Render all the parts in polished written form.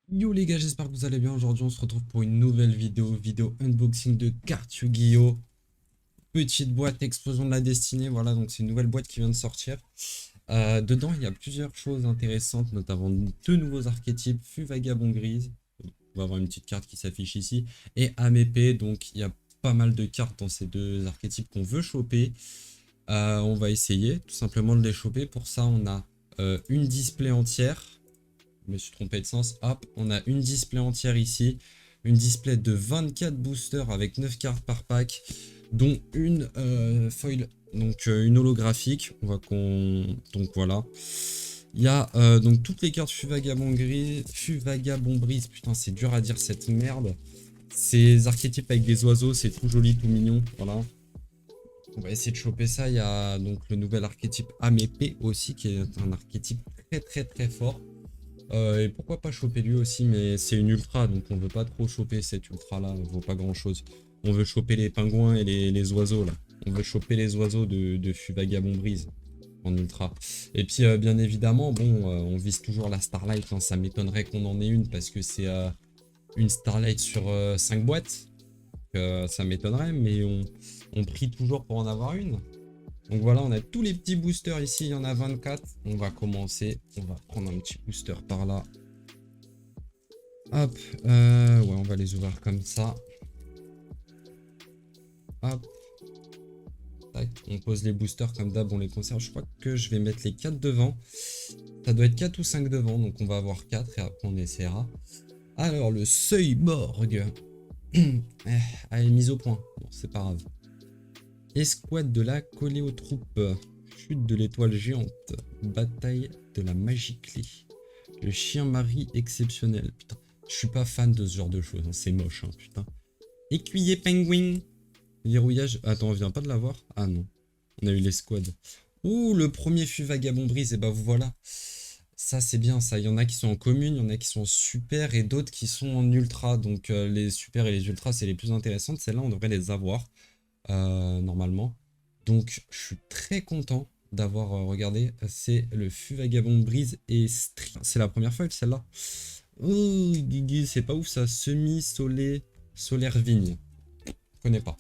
Yo les gars, j'espère que vous allez bien. Aujourd'hui, on se retrouve pour une nouvelle vidéo unboxing de cartes Yu-Gi-Oh! Petite boîte Explosion de la Destinée. Voilà, donc c'est une nouvelle boîte qui vient de sortir. Dedans, il y a plusieurs choses intéressantes, notamment deux nouveaux archétypes, Fu Vagabond Grise. On va avoir une petite carte qui s'affiche ici. Et Amépée, donc il y a pas mal de cartes dans ces deux archétypes qu'on veut choper. On va essayer tout simplement de les choper. Pour ça, on a une display entière. Je me suis trompé de sens. Hop, on a une display entière ici. Une display de 24 boosters avec 9 cartes par pack, dont une foil, donc une holographique. On va qu'on. Donc voilà. Il y a donc toutes les cartes Fu Vagabond Gris, Fu Vagabond Brise. Putain, c'est dur à dire cette merde. Ces archétypes avec des oiseaux, c'est tout joli, tout mignon. Voilà. On va essayer de choper ça. Il y a donc le nouvel archétype Amépée aussi, qui est un archétype très fort. Et pourquoi pas choper lui aussi, mais c'est une ultra, donc on veut pas trop choper cette ultra là, elle vaut pas grand chose. On veut choper les pingouins et les oiseaux là. On veut choper les oiseaux de Vagabond Brise en ultra. Et puis bien évidemment, bon, on vise toujours la Starlight, hein. Ça m'étonnerait qu'on en ait une parce que c'est une Starlight sur 5 boîtes. Ça m'étonnerait, mais on prie toujours pour en avoir une. Donc voilà, on a tous les petits boosters ici, il y en a 24. On va commencer, on va prendre un petit booster par là. Hop, ouais, on va les ouvrir comme ça. Hop, tac, on pose les boosters comme d'hab, on les conserve. Je crois que je vais mettre les 4 devant. Ça doit être 4 ou 5 devant, donc on va avoir 4 et après on essaiera. Alors, le Seuil-Borg. Allez, mise au point. Bon, c'est pas grave. Escouade de la Coléotrope. Chute de l'étoile géante. Bataille de la magie clé. Le chien Marie exceptionnel. Putain, je suis pas fan de ce genre de choses, hein. C'est moche, hein, putain. Écuyer pingouin. Verrouillage. Attends, on vient pas de l'avoir? Ah non. On a eu l'escouade. Ouh, le premier fut Vagabond Brise. Et bah vous voilà. Ça, c'est bien ça. Il y en a qui sont en commune, il y en a qui sont en super et d'autres qui sont en ultra. Donc les super et les ultras, c'est les plus intéressantes. Celles-là, on devrait les avoir normalement. Donc je suis très content d'avoir regardé. C'est le fut Vagabond Brise et Street. C'est la première fois celle-là. Oh, Guigui, c'est pas ouf ça. Solaire Vigne. Je connais pas.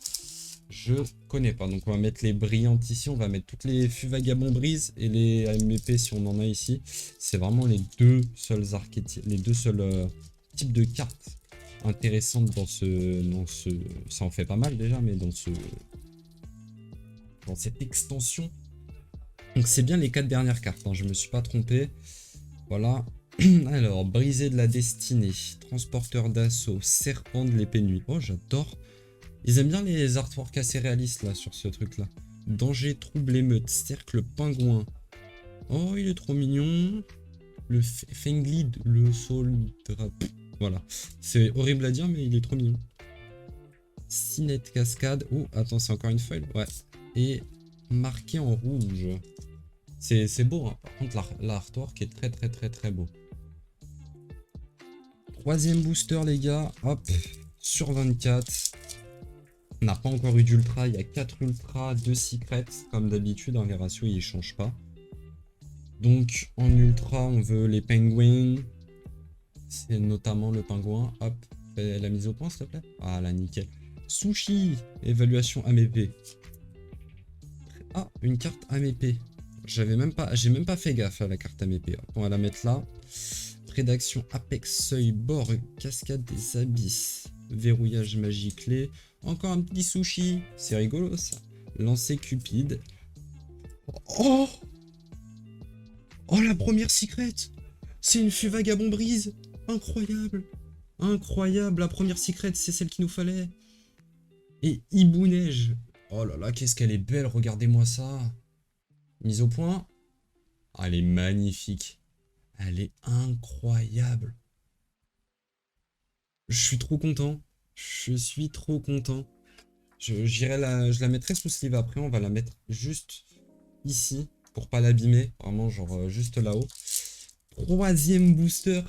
Je connais pas. Donc on va mettre les brillantes ici. On va mettre toutes les fûts Vagabond Brise et les AMP si on en a ici. C'est vraiment les deux seuls archétypes, les deux seuls types de cartes intéressantes dans ce. Ça en fait pas mal déjà, mais dans cette extension. Donc c'est bien les 4 dernières cartes, hein, je me suis pas trompé. Voilà. Alors, Brisé de la destinée, Transporteur d'assaut, Serpent de l'épée nuit. Oh, j'adore. Ils aiment bien les artworks assez réalistes là sur ce truc là. Danger, trouble, émeute, cercle, pingouin. Oh, il est trop mignon. Le Fenglid, le sol. Voilà. C'est horrible à dire, mais il est trop mignon. Cinette cascade. Oh, attends, c'est encore une feuille. Ouais. Et marqué en rouge. C'est beau, hein. Par contre, l'artwork est très beau. Troisième booster, les gars. Hop. Sur 24. On n'a pas encore eu d'ultra. Il y a 4 ultras, 2 secrets. Comme d'habitude, hein, les ratios, ils changent pas. Donc, en ultra, on veut les penguins. C'est notamment le pingouin. Hop. Fais la mise au point, s'il te plaît. Ah, là, nickel. Sushi. Évaluation AMP. Ah, une carte AMP. J'ai même pas fait gaffe à la carte AMP. On va la mettre là. Prédaction Apex Seuil Borg, Cascade des Abysses, Verrouillage magie clé. Encore un petit sushi, c'est rigolo ça. Lancer Cupide. Oh, oh, la première secret. C'est une fût Vagabond Brise. Incroyable. Incroyable, la première secret, c'est celle qu'il nous fallait. Et Hibou Neige. Oh là là, qu'est-ce qu'elle est belle, regardez-moi ça. Mise au point. Ah, elle est magnifique. Elle est incroyable. Je suis trop content. Je suis trop content. Je la mettrai sous sleeve après. On va la mettre juste ici pour pas l'abîmer. Vraiment, genre juste là-haut. Troisième booster.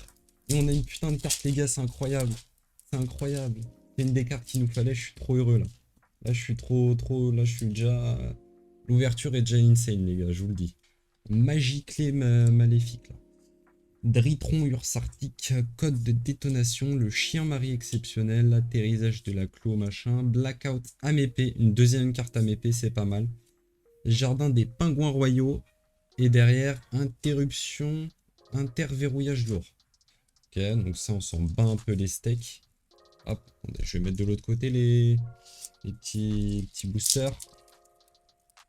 Et on a une putain de carte, les gars. C'est incroyable. C'est incroyable. C'est une des cartes qu'il nous fallait. Je suis trop heureux là. Là, je suis trop. Là, je suis déjà. L'ouverture est déjà insane, les gars. Je vous le dis. Magie clé maléfique là. Dritron Ursartic, code de détonation, le chien mari exceptionnel, atterrissage de la clos machin, blackout Amépée, une deuxième carte Amépée, c'est pas mal. Jardin des pingouins royaux, et derrière, interruption, interverrouillage lourd. Ok, donc ça, on s'en bat un peu les steaks. Hop, je vais mettre de l'autre côté les petits boosters.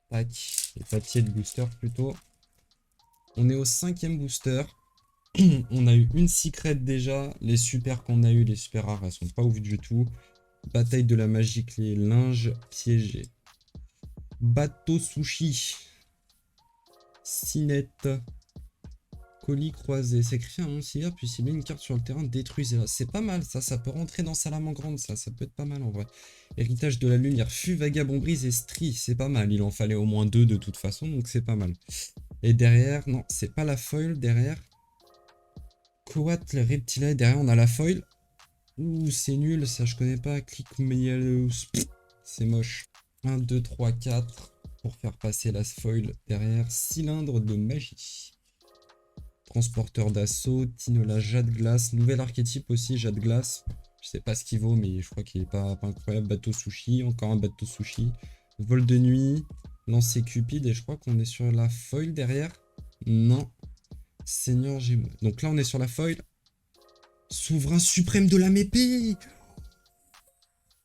Tac, les papiers de booster plutôt. On est au 5e booster. On a eu une secret déjà. Les super qu'on a eu, les super rares, elles sont pas ouf du tout. Bataille de la magie clé, linge piégé. Bateau sushi. Cinette. Colis croisé. Sacrifier un monstre puis s'il met une carte sur le terrain, détruisez-la. C'est pas mal ça, ça peut rentrer dans Salamandre, ça peut être pas mal en vrai. Héritage de la lumière, fût, vagabond brise et stri, c'est pas mal. Il en fallait au moins 2 de toute façon, donc c'est pas mal. Et derrière, non, c'est pas la foil, derrière. Coat, le reptilae, derrière on a la foil. Ouh, c'est nul, ça je connais pas. Click c'est moche. 1, 2, 3, 4 pour faire passer la foil derrière. Cylindre de magie. Transporteur d'assaut, Tinola, Jade Glace. Nouvel archétype aussi, Jade Glace. Je sais pas ce qu'il vaut, mais je crois qu'il est pas incroyable. Bateau sushi, encore un bateau sushi. Vol de nuit, lancer cupide. Et je crois qu'on est sur la foil derrière. Non. Seigneur Gémeaux. Donc là, on est sur la foil. Souverain suprême de la mépée.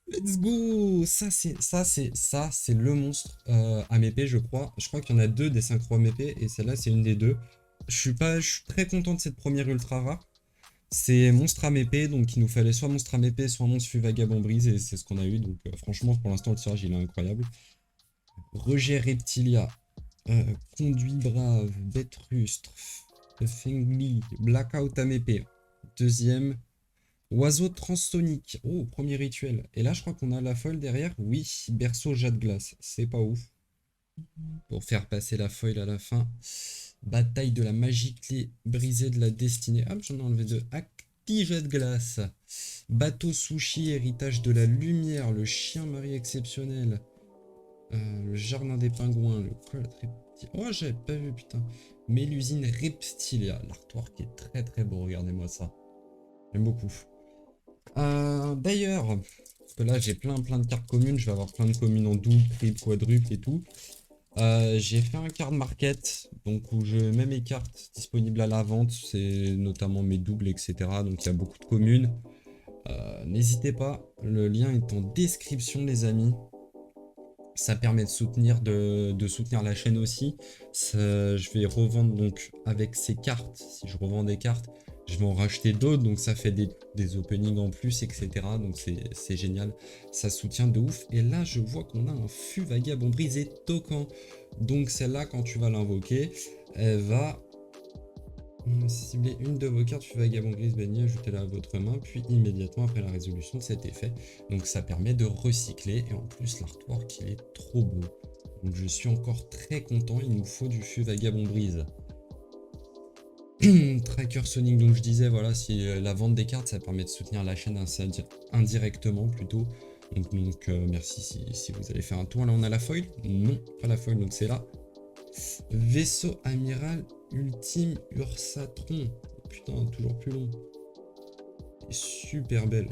Let's go. Ça c'est le monstre à mépée, je crois. Je crois qu'il y en a 2 des synchro mépée et celle-là c'est une des 2. Je suis très content de cette première ultra rare. C'est monstre à mépée, donc il nous fallait soit monstre à mépée, soit monstre fût vagabond brise et c'est ce qu'on a eu. Donc franchement pour l'instant le tirage il est incroyable. Rejet reptilia, conduit brave, bête rustre, Fengli, blackout à mépée. Deuxième. Oiseau transsonique. Oh, premier rituel. Et là, je crois qu'on a la foil derrière. Oui, berceau jade glace. C'est pas ouf. Pour faire passer la foil à la fin. Bataille de la magie clé brisée de la destinée. Ah, j'en ai enlevé 2. Acti jade glace. Bateau sushi, héritage de la lumière. Le chien mari exceptionnel. Le jardin des pingouins. Le col reptile. Oh, j'avais pas vu, putain. Mélusine reptilia. L'artwork est très très beau. Regardez-moi ça. J'aime beaucoup. D'ailleurs, parce que là j'ai plein de cartes communes, je vais avoir plein de communes en double, triple, quadruple et tout. J'ai fait un card market, donc où je mets mes cartes disponibles à la vente, c'est notamment mes doubles, etc. Donc il y a beaucoup de communes. N'hésitez pas, le lien est en description les amis. Ça permet de soutenir la chaîne aussi. Je vais revendre donc avec ces cartes, si je revends des cartes, je vais en racheter d'autres, donc ça fait des openings en plus, etc. Donc c'est génial, ça soutient de ouf. Et là, je vois qu'on a un fût vagabond brisé toquant. Donc celle-là, quand tu vas l'invoquer, elle va cibler une de vos cartes fût vagabond grise bannie, ajoutez-la à votre main, puis immédiatement après la résolution de cet effet. Donc ça permet de recycler, et en plus l'artwork il est trop beau. Donc je suis encore très content, il nous faut du fût vagabond brise. Tracker Sonic, donc je disais, voilà, si la vente des cartes, ça permet de soutenir la chaîne indirectement plutôt. Donc merci si vous allez faire un tour. Là, on a la foil? Non, pas la foil, donc c'est là. Vaisseau amiral ultime Ursatron. Putain, toujours plus long. Super belle.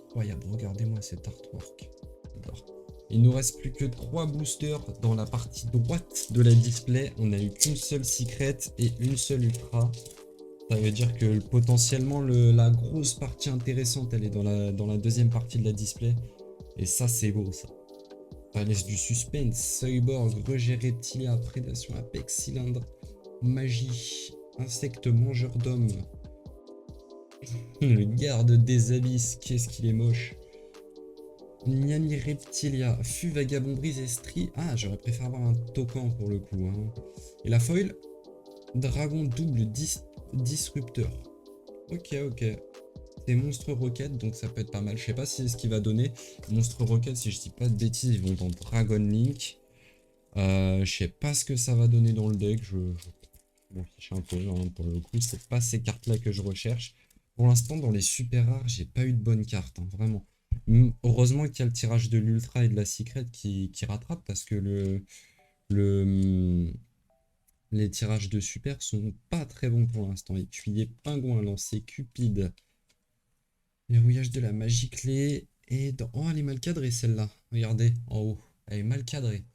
Incroyable, regardez-moi cet artwork. J'adore. Il nous reste plus que 3 boosters dans la partie droite de la display. On a eu qu'une seule secret et une seule ultra. Ça veut dire que potentiellement la grosse partie intéressante elle est dans la deuxième partie de la display. Et ça c'est beau ça. Ça laisse du suspense. Cyborg, rejet reptilia, prédation, apex, cylindre, magie, insecte mangeur d'hommes. Le garde des abysses, qu'est-ce qu'il est moche. Niami Reptilia, fût vagabond brise estrie. Ah, j'aurais préféré avoir un token pour le coup. Hein. Et la foil, dragon double disrupteur. Ok. C'est monstre roquette, donc ça peut être pas mal. Je sais pas si c'est ce qu'il va donner. Monstre roquette, si je dis pas de bêtises, ils vont dans Dragon Link. Je sais pas ce que ça va donner dans le deck. Je m'en fiche un peu hein, pour le coup. C'est pas ces cartes-là que je recherche. Pour l'instant, dans les super rares, j'ai pas eu de bonnes cartes, hein, vraiment. Heureusement qu'il y a le tirage de l'ultra et de la secret qui rattrape parce que Les tirages de super sont pas très bons pour l'instant. Écuyer, pingouin, lancer, cupide. Verrouillage de la magie clé. Et dans... Oh, elle est mal cadrée celle-là. Regardez, en haut. Elle est mal cadrée.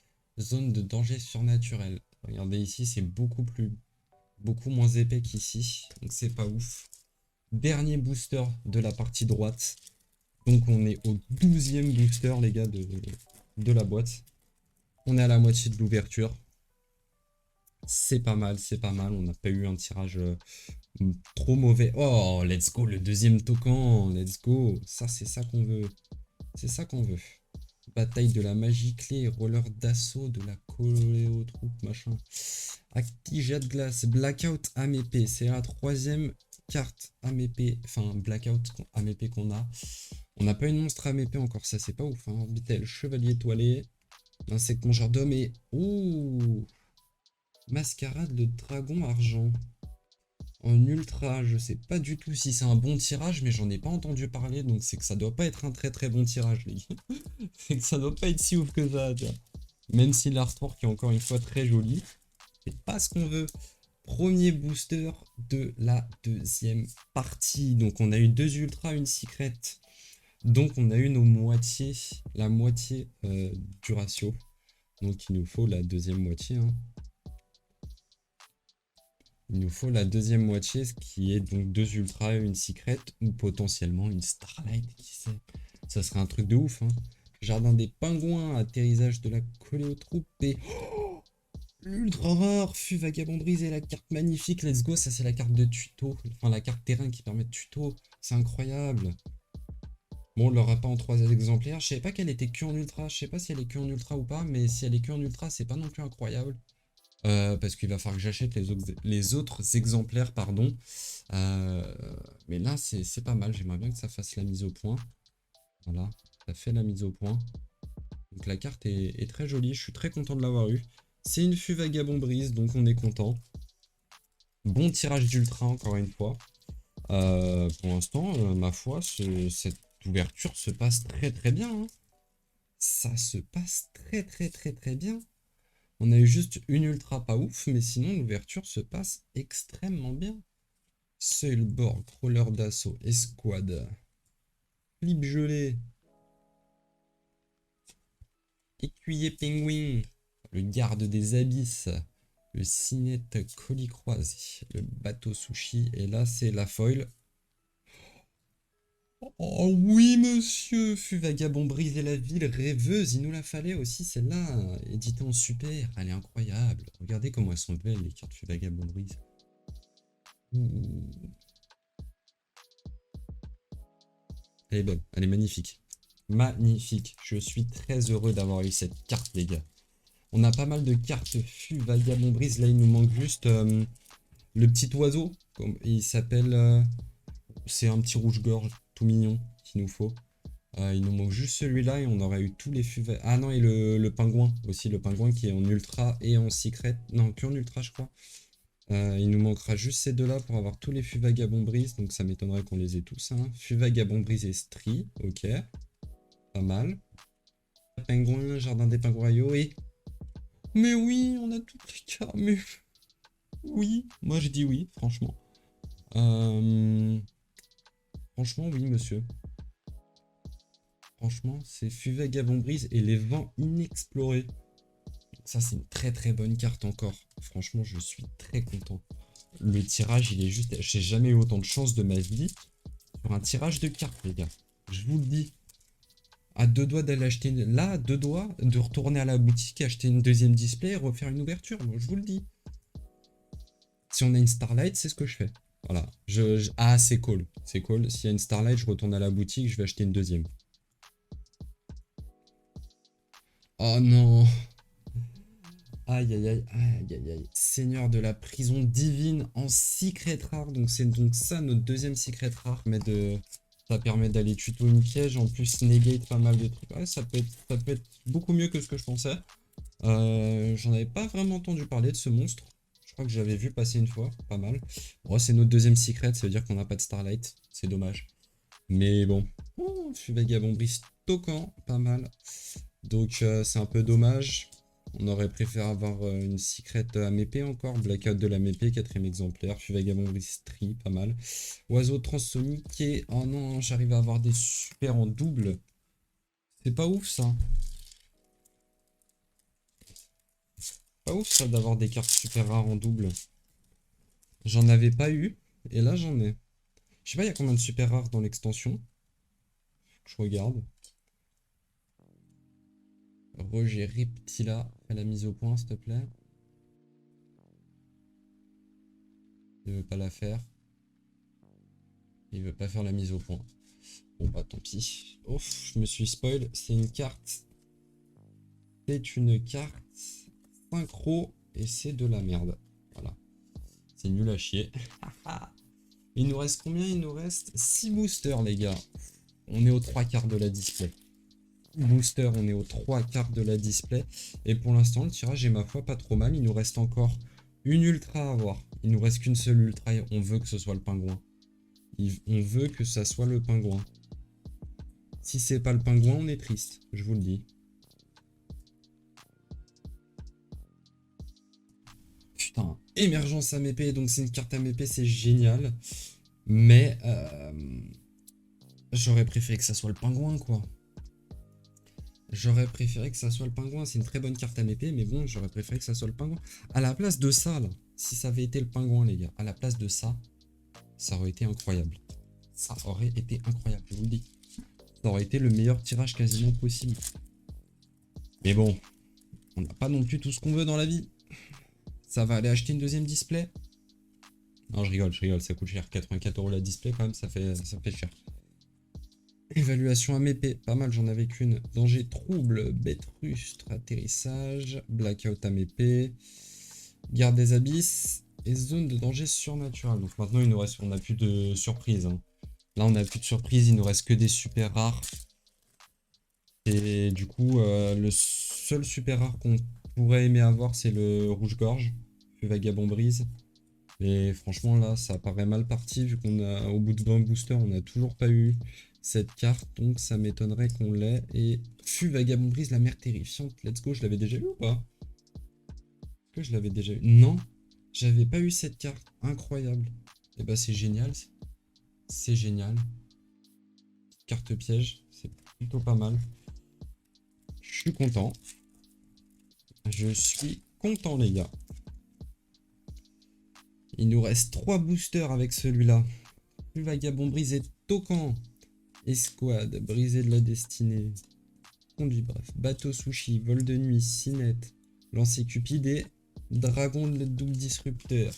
Zone de danger surnaturel. Regardez ici, c'est beaucoup moins épais qu'ici. Donc c'est pas ouf. Dernier booster de la partie droite. Donc on est au 12e booster, les gars, de la boîte. On est à la moitié de l'ouverture. C'est pas mal, c'est pas mal. On n'a pas eu un tirage trop mauvais. Oh, let's go, le deuxième token. Let's go. Ça, c'est ça qu'on veut. C'est ça qu'on veut. Bataille de la magie clé, roller d'assaut, de la coléotroupe, machin. Actigia de glace, blackout âme épée. C'est la troisième carte âme épée, enfin blackout âme épée qu'on a. On n'a pas une monstre âme épée encore, ça c'est pas ouf. Hein. Orbitel, chevalier étoilé, insecte mangeur d'homme et... Ouh, mascarade de dragon argent. En ultra, je sais pas du tout si c'est un bon tirage, mais j'en ai pas entendu parler, donc c'est que ça doit pas être un très très bon tirage, les gars. C'est que ça doit pas être si ouf que ça, tu vois. Même si l'artwork est encore une fois très joli, c'est pas ce qu'on veut. Premier booster de la deuxième partie. Donc on a eu 2 ultras, une secret. Donc on a eu nos moitiés, la moitié du ratio. Donc il nous faut la deuxième moitié. Hein. Il nous faut la deuxième moitié, ce qui est donc 2 ultras, une secret ou potentiellement une starlight, qui sait. Ça serait un truc de ouf. Hein. Jardin des pingouins, atterrissage de la coléotroupe et... Oh, l'ultra rare, fut vagabond brisé, la carte magnifique, let's go, ça c'est la carte de tuto, enfin la carte terrain qui permet de tuto, c'est incroyable. Bon, on l'aura pas en 3 exemplaires, je savais pas qu'elle était que en ultra, je sais pas si elle est que en ultra ou pas, mais si elle est que en ultra, c'est pas non plus incroyable. Parce qu'il va falloir que j'achète les autres exemplaires, pardon. Euh, mais là, c'est pas mal, j'aimerais bien que ça fasse la mise au point. Voilà, ça fait la mise au point. Donc la carte est très jolie, je suis très content de l'avoir eu. C'est une fût vagabond brise, donc on est content. Bon tirage d'ultra encore une fois. Pour l'instant, ma foi, cette ouverture se passe très très bien. Hein. Ça se passe très très très très bien. On a eu juste une ultra pas ouf, mais sinon l'ouverture se passe extrêmement bien. Sailboard, crawler d'assaut, escouade, flip gelé, écuyer pingouin, le garde des abysses, le cinette colis croisé, le bateau sushi, et là c'est la foil. Oh oui monsieur, fut vagabond briser la ville, rêveuse, il nous la fallait aussi celle-là, éditée en super, elle est incroyable. Regardez comment elles sont belles les cartes fut vagabond brise. Ouh. Elle est belle, elle est magnifique. Magnifique, je suis très heureux d'avoir eu cette carte les gars. On a pas mal de cartes fut vagabond brise, là il nous manque juste le petit oiseau, il s'appelle... c'est un petit rouge-gorge tout mignon qu'il nous faut. Il nous manque juste celui-là et on aurait eu tous les fûts. Ah non, et le pingouin aussi, le pingouin qui est en ultra et en secret. Non, que en ultra, je crois. Il nous manquera juste ces deux-là pour avoir tous les fûts vagabond brise. Donc ça m'étonnerait qu'on les ait tous. Hein. Fût vagabond brise et stri. Ok. Pas mal. Pingouin, jardin des pingouins royaux et. Mais oui, on a toutes les cartes. Mais oui. Moi, je dis oui, franchement. Franchement, oui, monsieur. Franchement, c'est fût vagabond brise et les vents inexplorés. Ça, c'est une très très bonne carte encore. Franchement, je suis très content. Le tirage, il est juste... J'ai jamais eu autant de chance de ma vie sur un tirage de cartes, les gars. Je vous le dis. À deux doigts d'aller acheter... Là, à deux doigts de retourner à la boutique, acheter une deuxième display et refaire une ouverture. Moi, je vous le dis. Si on a une Starlight, c'est ce que je fais. Voilà. Ah, c'est cool. C'est cool. S'il y a une Starlight, je retourne à la boutique, je vais acheter une deuxième. Oh non. Aïe aïe aïe aïe aïe aïe. Seigneur de la prison divine en secret rare. Donc c'est donc ça notre deuxième secret rare. Mais ça permet d'aller tuto une piège. En plus negate pas mal de trucs. Ouais, ça peut être beaucoup mieux que ce que je pensais. J'en avais pas vraiment entendu parler de ce monstre. Je crois que j'avais vu passer une fois. Pas mal. Bon, c'est notre deuxième secret. Ça veut dire qu'on n'a pas de Starlight. C'est dommage. Mais bon. Oh, je suis vagabond brise toquant. Pas mal. Donc c'est un peu dommage. On aurait préféré avoir une secret AMP encore. Blackout de la MEP, 4ème exemplaire. Vagabond Bristry, pas mal. Oiseau transsonique. Oh non, j'arrive à avoir des super en double. C'est pas ouf ça. Pas ouf ça d'avoir des cartes super rares en double. J'en avais pas eu. Et là j'en ai. Je sais pas, il y a combien de super rares dans l'extension. Je regarde. Roger Reptila, fais la mise au point s'il te plaît. Il veut pas la faire. Il veut pas faire la mise au point. Bon bah tant pis. Ouf, je me suis spoil. C'est une carte. C'est une carte synchro et c'est de la merde. Voilà. C'est nul à chier. Il nous reste combien? Il nous reste 6 boosters les gars. On est aux 3 quarts de la display. Booster, on est aux 3 quarts de la display. Et pour l'instant, le tirage est ma foi pas trop mal. Il nous reste encore une ultra à avoir. Il nous reste qu'une seule ultra et on veut que ce soit le pingouin. On veut que ça soit le pingouin. Si c'est pas le pingouin, on est triste, je vous le dis. Putain, émergence AMP, donc c'est une carte AMP, c'est génial. Mais j'aurais préféré que ça soit le pingouin, quoi. J'aurais préféré que ça soit le pingouin. C'est une très bonne carte AMP, mais bon, j'aurais préféré que ça soit le pingouin. À la place de ça, là, si ça avait été le pingouin, les gars, à la place de ça, ça aurait été incroyable. Ça aurait été incroyable, je vous le dis. Ça aurait été le meilleur tirage quasiment possible. Mais bon, on n'a pas non plus tout ce qu'on veut dans la vie. Ça va aller acheter une deuxième display. Non, je rigole, ça coûte cher. 84 € la display quand même, ça fait cher. Évaluation AMP, pas mal, j'en avais qu'une. Danger trouble, bête rustre, atterrissage, blackout AMP, garde des abysses et zone de danger surnaturel. Donc maintenant, on n'a plus de surprise. Hein. Là, on n'a plus de surprise, il nous reste que des super rares. Et du coup, le seul super rare qu'on pourrait aimer avoir, c'est le rouge-gorge, puis vagabond brise. Et franchement, là, ça paraît mal parti, vu qu'on a, au bout de 20 boosters, on n'a toujours pas eu cette carte, donc ça m'étonnerait qu'on l'ait. Et fut vagabond brise, la mer terrifiante, let's go, je l'avais déjà eu ou pas? Est-ce que je l'avais déjà eu? Non, j'avais pas eu cette carte, incroyable. Et bah c'est génial, c'est génial. Carte piège, c'est plutôt pas mal. Je suis content. Je suis content, les gars. Il nous reste 3 boosters avec celui-là. Plus vagabond brisé, Tocan. Escouade, brisé de la destinée. Conduit bref. Bateau sushi, vol de nuit, Cinette. Lancer cupide et dragon de double disrupteur.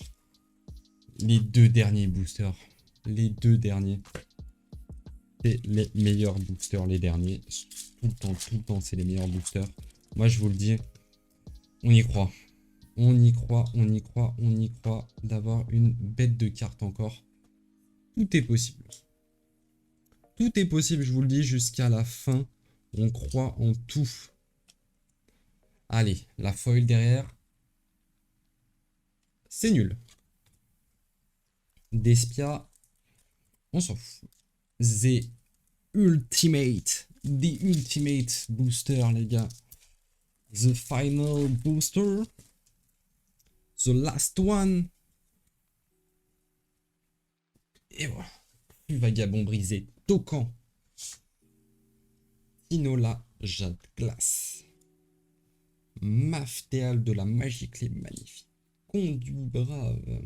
Les 2 derniers boosters. Les 2 derniers. C'est les meilleurs boosters, les derniers. Tout le temps, c'est les meilleurs boosters. Moi, je vous le dis, on y croit. On y croit d'avoir une bête de carte encore. Tout est possible. Tout est possible, je vous le dis, jusqu'à la fin. On croit en tout. Allez, la foil derrière. C'est nul. Despia, on s'en fout. The Ultimate. The Ultimate Booster, les gars. The Final Booster. The Last One. Et voilà. Vagabond brisé. Tocan. Tinola, Jade Glace. Maftéal de la magie clé magnifique. Conduit brave.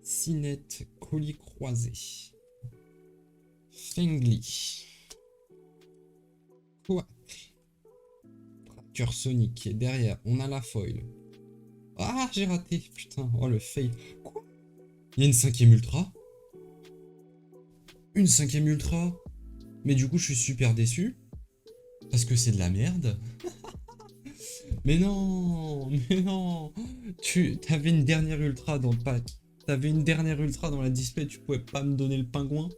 Cinette, colis croisé. Fengli. Quack. Tracker Sonic. Et derrière, on a la foil. Ah, j'ai raté. Putain, oh le fail. Quoi? Il y a une 5ème ultra? Une 5ème ultra? Mais du coup, je suis super déçu. Parce que c'est de la merde. Mais non, mais non. Tu avais une dernière ultra dans le pack. T'avais une dernière ultra dans la display, tu pouvais pas me donner le pingouin.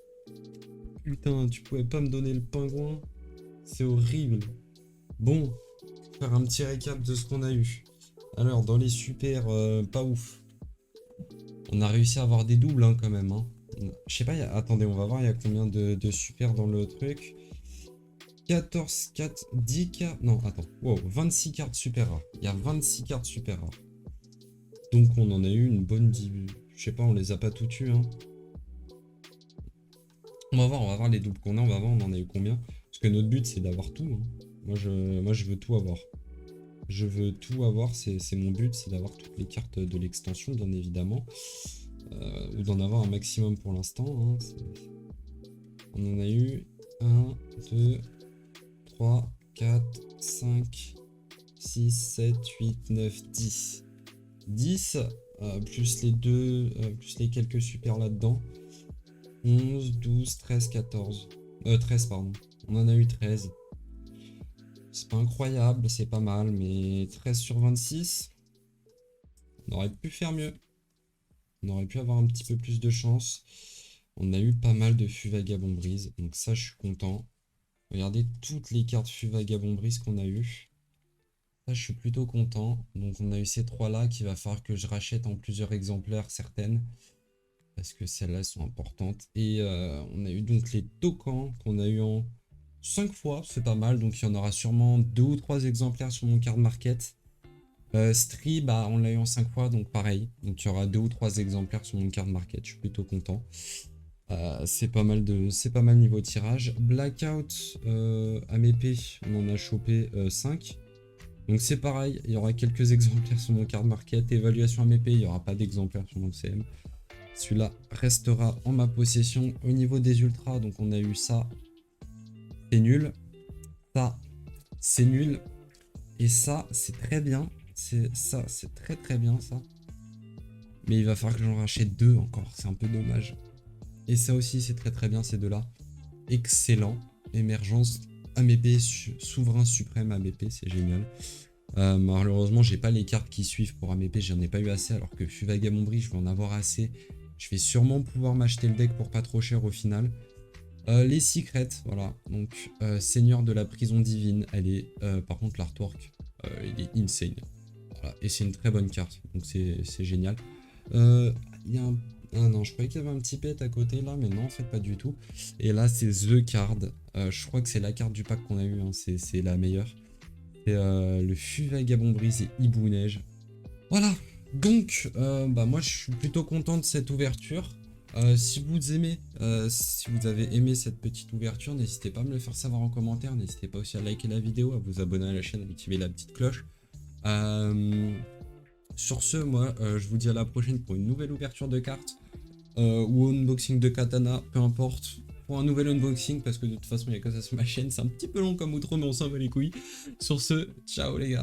Putain, tu pouvais pas me donner le pingouin. C'est horrible. Bon, faire un petit récap de ce qu'on a eu. Alors, dans les super, pas ouf. On a réussi à avoir des doubles hein, quand même. Hein. Je sais pas, attendez, on va voir, il y a combien de super dans le truc. 14, 4, 10 cartes. Non, attends. Wow, 26 cartes super rares. Il y a 26 cartes super rares. Donc on en a eu une bonne... Je sais pas, on les a pas toutes eues, hein. On va voir les doubles qu'on a, on va voir on en a eu combien. Parce que notre but c'est d'avoir tout, hein. Moi je veux tout avoir. Je veux tout avoir, c'est mon but, c'est d'avoir toutes les cartes de l'extension, bien évidemment. Ou d'en avoir un maximum pour l'instant, hein. On en a eu 1, 2, 3, 4, 5, 6, 7, 8, 9, 10. 10, plus les deux, plus les quelques super là-dedans. 11, 12, 13, 14. 13, pardon. On en a eu 13. C'est pas incroyable, c'est pas mal, mais 13 sur 26, on aurait pu faire mieux. On aurait pu avoir un petit peu plus de chance. On a eu pas mal de fûts vagabond brise, donc ça je suis content. Regardez toutes les cartes fûts vagabond brise qu'on a eu. Ça je suis plutôt content. Donc on a eu ces trois là qu'il va falloir que je rachète en plusieurs exemplaires certaines. Parce que celles-là sont importantes. Et on a eu donc les tokens qu'on a eu en 5 fois, c'est pas mal. Donc il y en aura sûrement 2 ou 3 exemplaires sur mon card market. Stri, bah on l'a eu en 5 fois, donc pareil. Donc il y aura 2 ou 3 exemplaires sur mon card market, je suis plutôt content. C'est pas mal niveau tirage. Blackout, AMP, on en a chopé 5. Donc c'est pareil, il y aura quelques exemplaires sur mon card market. Évaluation AMP, il n'y aura pas d'exemplaires sur mon CM. Celui-là restera en ma possession. Au niveau des ultras, donc on a eu ça, c'est nul. Ça, c'est nul. Et ça, c'est très bien. C'est très très bien ça. Mais il va falloir que j'en rachète 2 encore, c'est un peu dommage. Et ça aussi, c'est très très bien ces deux-là. Excellent. Émergence AMP, souverain suprême AMP, c'est génial. Malheureusement, j'ai pas les cartes qui suivent pour AMP, j'en ai pas eu assez, alors que Vagabond Brie, je vais en avoir assez. Je vais sûrement pouvoir m'acheter le deck pour pas trop cher au final. Les secrets, voilà. Donc, Seigneur de la prison divine, elle est... par contre, l'artwork, il est insane. Voilà. Et c'est une très bonne carte, donc c'est génial. Il y a un... Ah non, je croyais qu'il y avait un petit pet à côté là, mais non, en fait, pas du tout. Et là, c'est The Card. Je crois que c'est la carte du pack qu'on a eu, hein. C'est la meilleure. C'est le Fût Vagabond Brise et Hibou Neige. Voilà. Donc, bah moi je suis plutôt content de cette ouverture. Si vous aimez, si vous avez aimé cette petite ouverture, n'hésitez pas à me le faire savoir en commentaire. N'hésitez pas aussi à liker la vidéo, à vous abonner à la chaîne, à activer la petite cloche. Sur ce, moi je vous dis à la prochaine pour une nouvelle ouverture de cartes ou unboxing de katana, peu importe. Pour un nouvel unboxing, parce que de toute façon il y a que ça sur ma chaîne. C'est un petit peu long comme outro, mais on s'en va les couilles. Sur ce, ciao les gars.